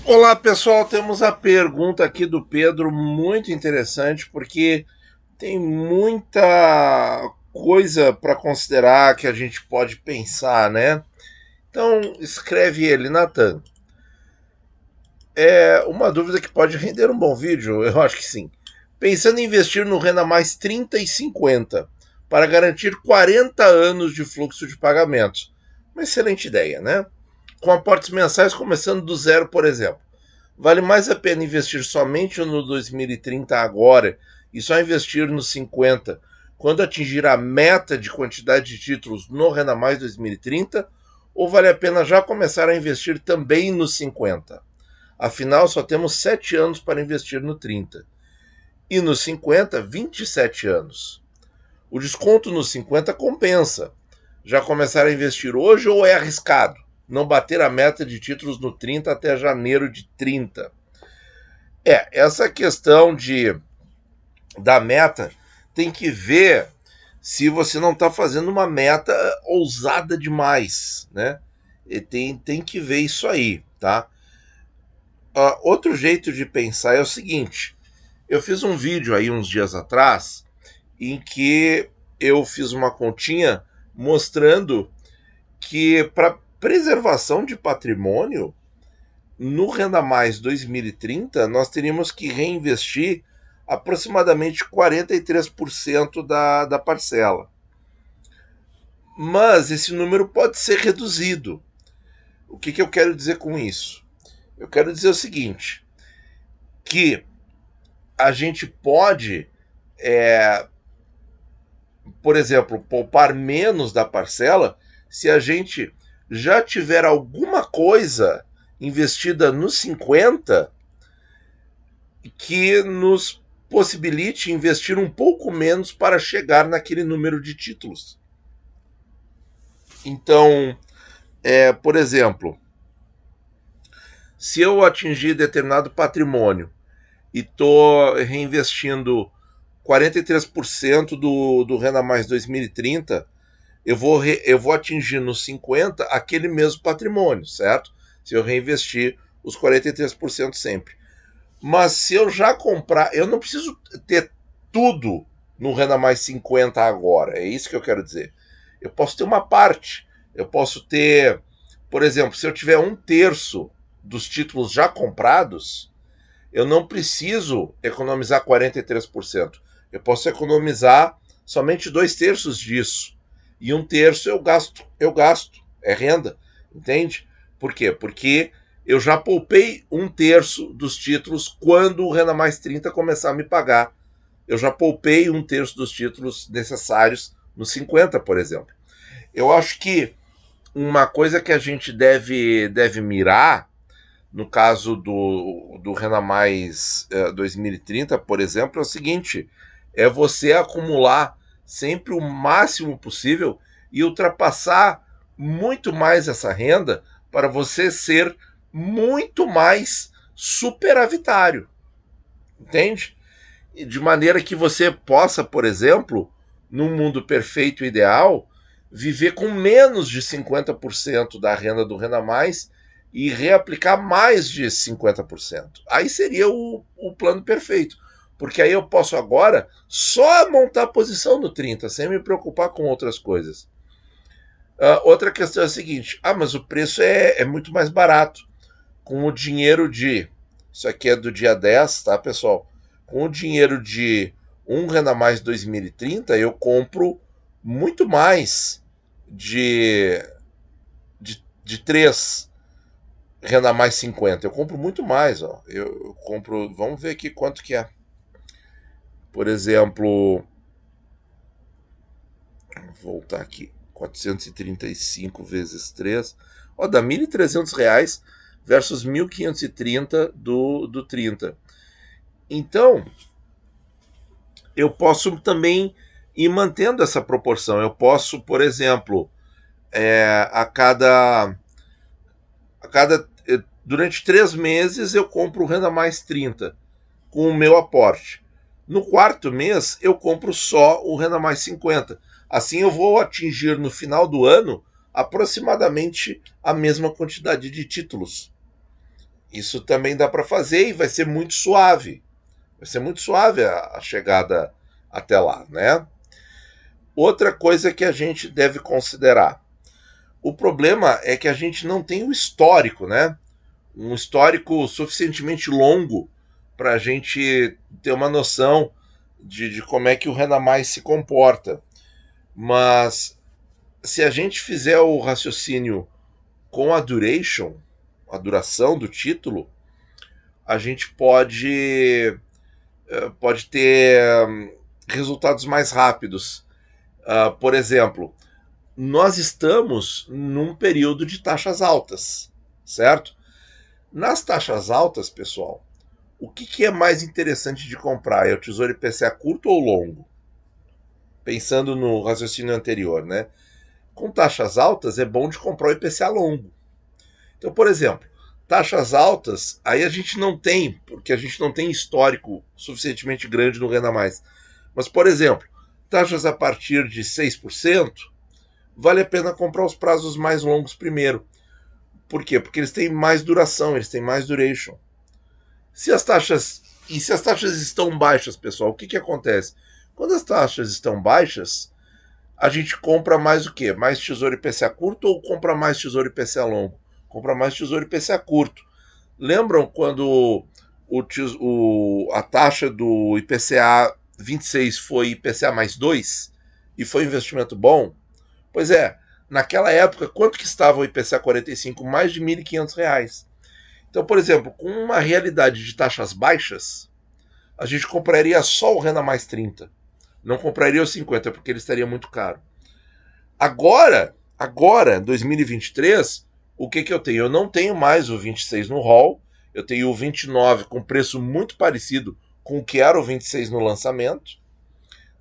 Olá pessoal, temos a pergunta aqui do Pedro, muito interessante, porque tem muita coisa para considerar que a gente pode pensar, né? Então, escreve ele, Nathan. É uma dúvida que pode render um bom vídeo, eu acho que sim. Pensando em investir no Renda Mais 30 e 50 para garantir 40 anos de fluxo de pagamentos. Uma excelente ideia, né? Com aportes mensais começando do zero, por exemplo. Vale mais a pena investir somente no 2030 agora e só investir no 50 quando atingir a meta de quantidade de títulos no Renda Mais 2030? Ou vale a pena já começar a investir também no 50? Afinal, só temos 7 anos para investir no 30. E no 50, 27 anos. O desconto no 50 compensa. Já começar a investir hoje ou é arriscado? Não bater a meta de títulos no 30 até janeiro de 30. Essa questão da meta tem que ver se você não está fazendo uma meta ousada demais, né? E tem que ver isso aí, tá? Outro jeito de pensar é o seguinte: eu fiz um vídeo aí uns dias atrás em que eu fiz uma continha mostrando que para preservação de patrimônio no Renda Mais 2030, nós teríamos que reinvestir aproximadamente 43% da parcela. Mas esse número pode ser reduzido. O que eu quero dizer com isso? Eu quero dizer o seguinte, que a gente pode, por exemplo, poupar menos da parcela se a gente já tiver alguma coisa investida nos 50 que nos possibilite investir um pouco menos para chegar naquele número de títulos. Então, por exemplo, se eu atingir determinado patrimônio e estou reinvestindo 43% do Renda Mais 2030, eu vou atingir nos 50 aquele mesmo patrimônio, certo? Se eu reinvestir os 43% sempre. Mas se eu já comprar, eu não preciso ter tudo no Renda Mais 50 agora. É isso que eu quero dizer. Eu posso ter uma parte. Eu posso ter, por exemplo, se eu tiver um terço dos títulos já comprados, eu não preciso economizar 43%. Eu posso economizar somente dois terços disso. E um terço eu gasto. É renda. Entende? Por quê? Porque eu já poupei um terço dos títulos quando o Renda Mais 30 começar a me pagar. Eu já poupei um terço dos títulos necessários no 50, por exemplo. Eu acho que uma coisa que a gente deve mirar, no caso do Renda Mais 2030, por exemplo, é o seguinte: é você acumular sempre o máximo possível e ultrapassar muito mais essa renda para você ser muito mais superavitário, entende? De maneira que você possa, por exemplo, num mundo perfeito e ideal, viver com menos de 50% da renda do Renda Mais e reaplicar mais de 50%. Aí seria o plano perfeito. Porque aí eu posso agora só montar a posição no 30, sem me preocupar com outras coisas. Outra questão é a seguinte: mas o preço é muito mais barato. Com o dinheiro de. Isso aqui é do dia 10, tá, pessoal? Com o dinheiro de um Renda Mais 2030, eu compro muito mais de, de 3 Renda Mais 50. Eu compro muito mais, ó. Eu compro. Vamos ver aqui quanto que é. Por exemplo, vou voltar aqui. 435 vezes 3. Ó, dá R$ 1.300 versus 1.530 do 30. Então, eu posso também ir mantendo essa proporção. Eu posso, por exemplo, a cada durante 3 meses eu compro o Renda Mais 30 com o meu aporte. No quarto mês eu compro só o Renda Mais 50. Assim eu vou atingir no final do ano aproximadamente a mesma quantidade de títulos. Isso também dá para fazer e vai ser muito suave. Vai ser muito suave a chegada até lá, né? Outra coisa que a gente deve considerar. O problema é que a gente não tem o histórico, né? Um histórico suficientemente longo para a gente ter uma noção de como é que o Renda Mais se comporta. Mas se a gente fizer o raciocínio com a duration, a duração do título, a gente pode ter resultados mais rápidos. Por exemplo, nós estamos num período de taxas altas, certo? Nas taxas altas, pessoal, o que é mais interessante de comprar? É o Tesouro IPCA curto ou longo? Pensando no raciocínio anterior, né? Com taxas altas é bom de comprar o IPCA longo. Então, por exemplo, taxas altas, aí a gente não tem, porque a gente não tem histórico suficientemente grande no Renda Mais. Mas, por exemplo, taxas a partir de 6%, vale a pena comprar os prazos mais longos primeiro. Por quê? Porque eles têm mais duração, eles têm mais duration. Se as taxas estão baixas, pessoal, o que acontece? Quando as taxas estão baixas, a gente compra mais o quê? Mais Tesouro IPCA curto ou compra mais Tesouro IPCA longo? Compra mais Tesouro IPCA curto. Lembram quando a taxa do IPCA 26 foi IPCA mais 2 e foi um investimento bom? Pois é, naquela época, quanto que estava o IPCA 45? Mais de R$ 1.500. Então, por exemplo, com uma realidade de taxas baixas, a gente compraria só o Renda Mais 30. Não compraria o 50, porque ele estaria muito caro. Agora, 2023, o que eu tenho? Eu não tenho mais o 26 no hall, eu tenho o 29 com preço muito parecido com o que era o 26 no lançamento,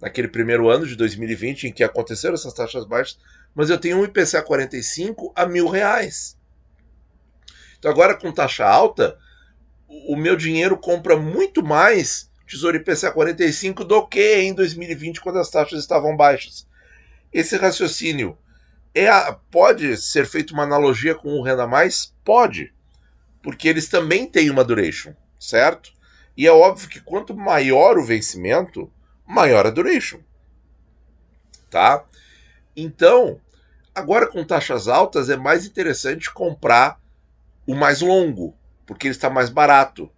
naquele primeiro ano de 2020, em que aconteceram essas taxas baixas, mas eu tenho um IPCA 45 a R$ 1.000. Então agora com taxa alta, o meu dinheiro compra muito mais Tesouro IPCA 45 do que em 2020, quando as taxas estavam baixas. Esse raciocínio pode ser feito uma analogia com o Renda Mais? Pode, porque eles também têm uma duration, certo? E é óbvio que quanto maior o vencimento, maior a duration, tá? Então, agora com taxas altas é mais interessante comprar o mais longo, porque ele está mais barato.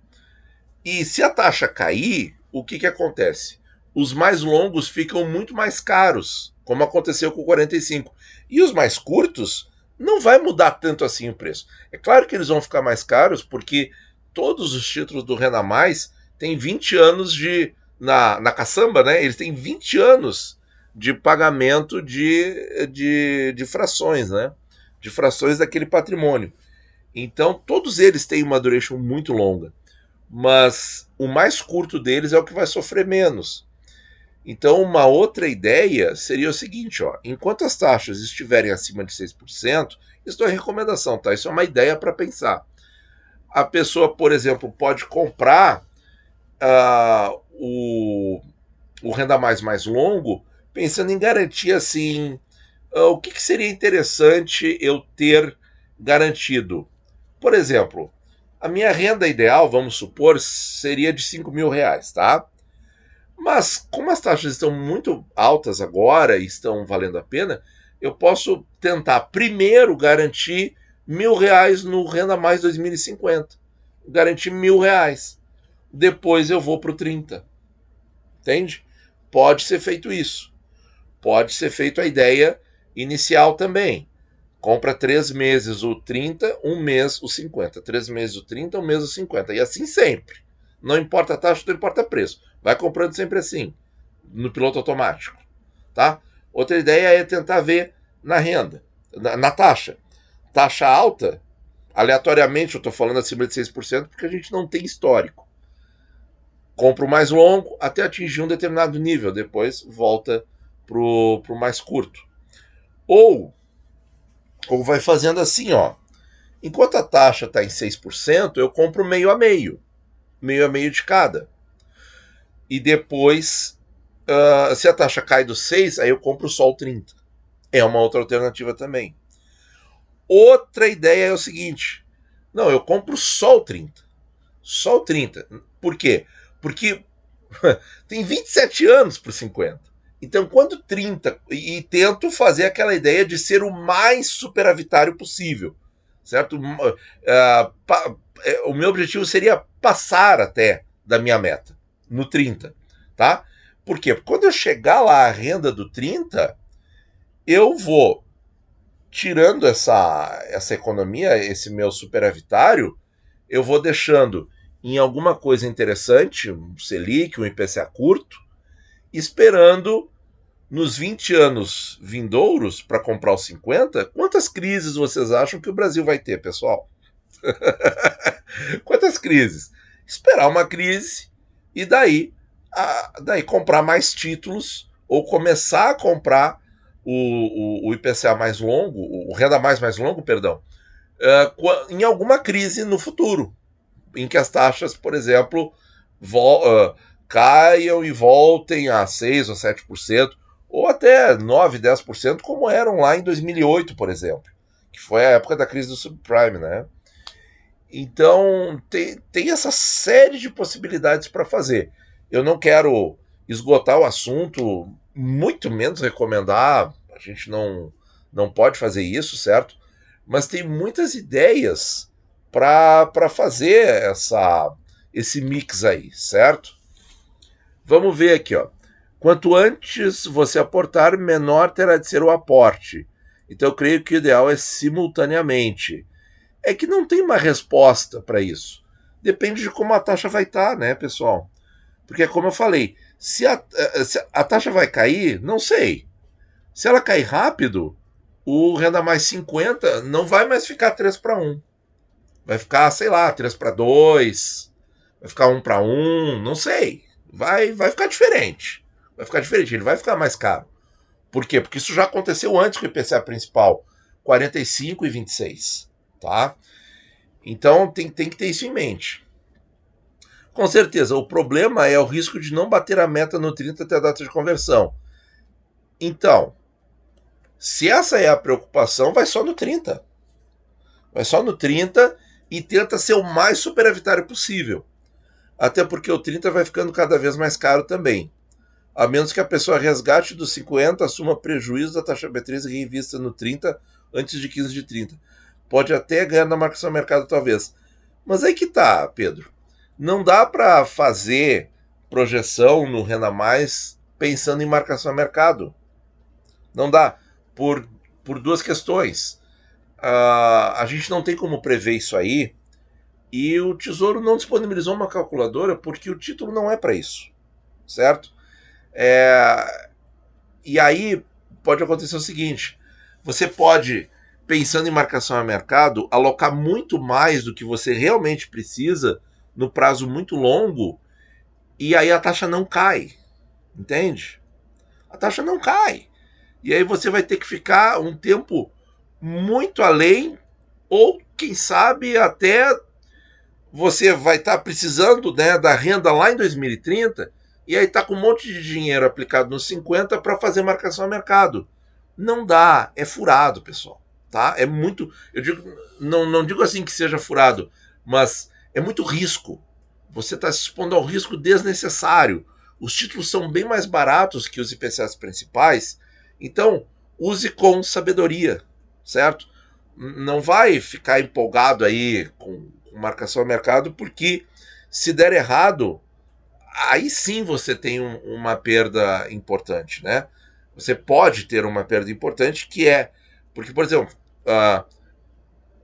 E se a taxa cair, o que acontece? Os mais longos ficam muito mais caros, como aconteceu com o 45. E os mais curtos não vai mudar tanto assim o preço. É claro que eles vão ficar mais caros, porque todos os títulos do Renda Mais têm 20 anos na caçamba, né? Eles têm 20 anos de pagamento de frações, né? De frações daquele patrimônio. Então, todos eles têm uma duration muito longa, mas o mais curto deles é o que vai sofrer menos. Então, uma outra ideia seria o seguinte, ó, enquanto as taxas estiverem acima de 6%, isso não é recomendação, tá? Isso é uma ideia para pensar. A pessoa, por exemplo, pode comprar o Renda mais longo, pensando em garantir assim, o que seria interessante eu ter garantido? Por exemplo, a minha renda ideal, vamos supor, seria de R$ 5.000, tá? Mas como as taxas estão muito altas agora e estão valendo a pena, eu posso tentar primeiro garantir R$ 1.000 no Renda Mais 2050. Garantir R$ 1.000. Depois eu vou para o 30. Entende? Pode ser feito isso. Pode ser feito a ideia inicial também. Compra 3 meses o 30, um mês o 50. 3 meses o 30, um mês o 50. E assim sempre. Não importa a taxa, não importa o preço. Vai comprando sempre assim, no piloto automático. Tá? Outra ideia é tentar ver na renda, na taxa. Taxa alta, aleatoriamente, eu estou falando acima de 6%, porque a gente não tem histórico. Compra o mais longo até atingir um determinado nível, depois volta pro mais curto. Ou vai fazendo assim, ó. Enquanto a taxa está em 6%, eu compro meio a meio de cada. E depois, se a taxa cai do 6, aí eu compro só o 30. É uma outra alternativa também. Outra ideia é o seguinte: Não, eu compro só o 30. Só o 30. Por quê? Porque tem 27 anos para 50. Então, quando 30, e tento fazer aquela ideia de ser o mais superavitário possível, certo? O meu objetivo seria passar até da minha meta, no 30, tá? Por quê? Porque quando eu chegar lá a renda do 30, eu vou tirando essa economia, esse meu superavitário, eu vou deixando em alguma coisa interessante, um Selic, um IPCA curto, esperando nos 20 anos vindouros para comprar os 50, quantas crises vocês acham que o Brasil vai ter, pessoal? Quantas crises? Esperar uma crise e daí comprar mais títulos ou começar a comprar o IPCA mais longo, o renda mais longo, perdão, em alguma crise no futuro, em que as taxas, por exemplo, caiam e voltem a 6 ou 7%, ou até 9, 10%, como eram lá em 2008, por exemplo, que foi a época da crise do subprime, né? Então, tem essa série de possibilidades para fazer. Eu não quero esgotar o assunto, muito menos recomendar, a gente não pode fazer isso, certo? Mas tem muitas ideias para fazer esse mix aí, certo? Vamos ver aqui, ó. Quanto antes você aportar, menor terá de ser o aporte. Então eu creio que o ideal é simultaneamente. É que não tem uma resposta para isso. Depende de como a taxa vai estar, né, pessoal? Porque, como eu falei, se a taxa vai cair, não sei. Se ela cair rápido, o renda mais 50 não vai mais ficar 3 para 1. Vai ficar, sei lá, 3 para 2, vai ficar 1 para 1, não sei. Vai ficar diferente. Vai ficar diferente, ele vai ficar mais caro. Por quê? Porque isso já aconteceu antes com o IPCA principal, 45 e 26, tá? Então tem que ter isso em mente. Com certeza, o problema é o risco de não bater a meta no 30 até a data de conversão. Então, se essa é a preocupação, vai só no 30. Vai só no 30 e tenta ser o mais superavitário possível. Até porque o 30 vai ficando cada vez mais caro também. A menos que a pessoa resgate dos 50, assuma prejuízo da taxa B3 e reinvista no 30 antes de 15 de 30. Pode até ganhar na marcação mercado, talvez. Mas aí que tá, Pedro. Não dá para fazer projeção no Renda Mais pensando em marcação a mercado. Não dá. Por duas questões. A gente não tem como prever isso aí e o Tesouro não disponibilizou uma calculadora porque o título não é para isso. Certo? E aí pode acontecer o seguinte: você pode, pensando em marcação a mercado, alocar muito mais do que você realmente precisa no prazo muito longo e aí a taxa não cai, entende? A taxa não cai. E aí você vai ter que ficar um tempo muito além, ou quem sabe até você vai estar precisando, né, da renda lá em 2030 e aí está com um monte de dinheiro aplicado nos 50 para fazer marcação a mercado. Não dá, é furado, pessoal. Tá? É muito. Eu digo, não digo assim que seja furado, mas é muito risco. Você está se expondo ao risco desnecessário. Os títulos são bem mais baratos que os IPCAs principais, então use com sabedoria, certo? Não vai ficar empolgado aí com marcação a mercado, porque se der errado, aí sim você tem uma perda importante, né? Você pode ter uma perda importante que é, porque, por exemplo,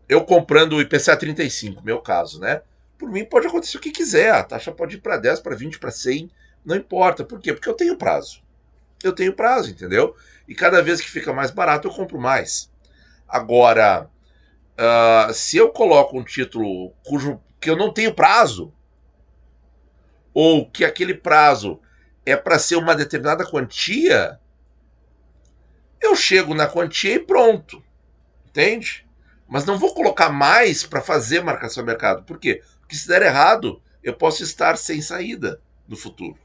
eu comprando o IPCA 35, meu caso, né? Por mim pode acontecer o que quiser, a taxa pode ir para 10, para 20, para 100, não importa. Por quê? Porque eu tenho prazo. Eu tenho prazo, entendeu? E cada vez que fica mais barato, eu compro mais. Agora, se eu coloco um título que eu não tenho prazo, ou que aquele prazo é para ser uma determinada quantia, eu chego na quantia e pronto. Entende? Mas não vou colocar mais para fazer marcação de mercado. Por quê? Porque se der errado, eu posso estar sem saída no futuro.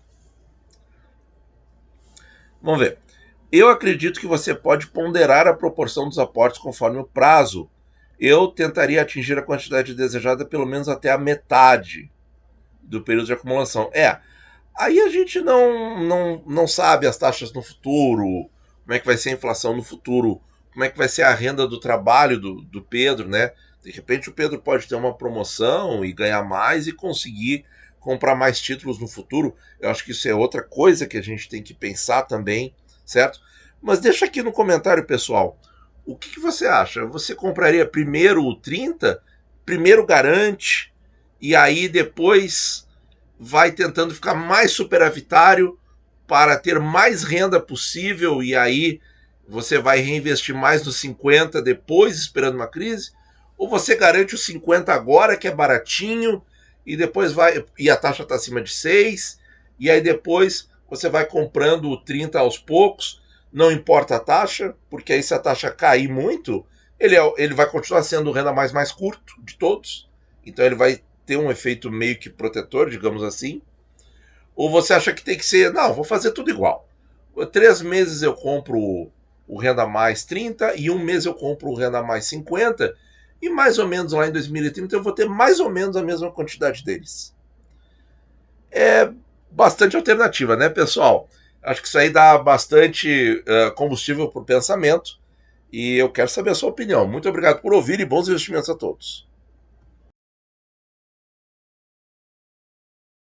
Vamos ver. Eu acredito que você pode ponderar a proporção dos aportes conforme o prazo eu tentaria atingir a quantidade desejada pelo menos até a metade do período de acumulação. Aí a gente não sabe as taxas no futuro, como é que vai ser a inflação no futuro, como é que vai ser a renda do trabalho do Pedro, né? De repente o Pedro pode ter uma promoção e ganhar mais e conseguir comprar mais títulos no futuro. Eu acho que isso é outra coisa que a gente tem que pensar também, certo? Mas deixa aqui no comentário, pessoal. O que você acha? Você compraria primeiro o 30? Primeiro garante e aí depois vai tentando ficar mais superavitário para ter mais renda possível e aí você vai reinvestir mais nos 50 depois, esperando uma crise? Ou você garante os 50 agora, que é baratinho, e depois vai. E a taxa está acima de 6, e aí depois você vai comprando o 30 aos poucos, não importa a taxa, porque aí se a taxa cair muito, ele vai continuar sendo o renda mais curto de todos, então ele vai ter um efeito meio que protetor, digamos assim. Ou você acha que tem que ser, não, vou fazer tudo igual. 3 meses eu compro o Renda Mais 30 e um mês eu compro o Renda Mais 50 e mais ou menos lá em 2030 eu vou ter mais ou menos a mesma quantidade deles. É bastante alternativa, né, pessoal? Acho que isso aí dá bastante combustível para o pensamento e eu quero saber a sua opinião. Muito obrigado por ouvir e bons investimentos a todos.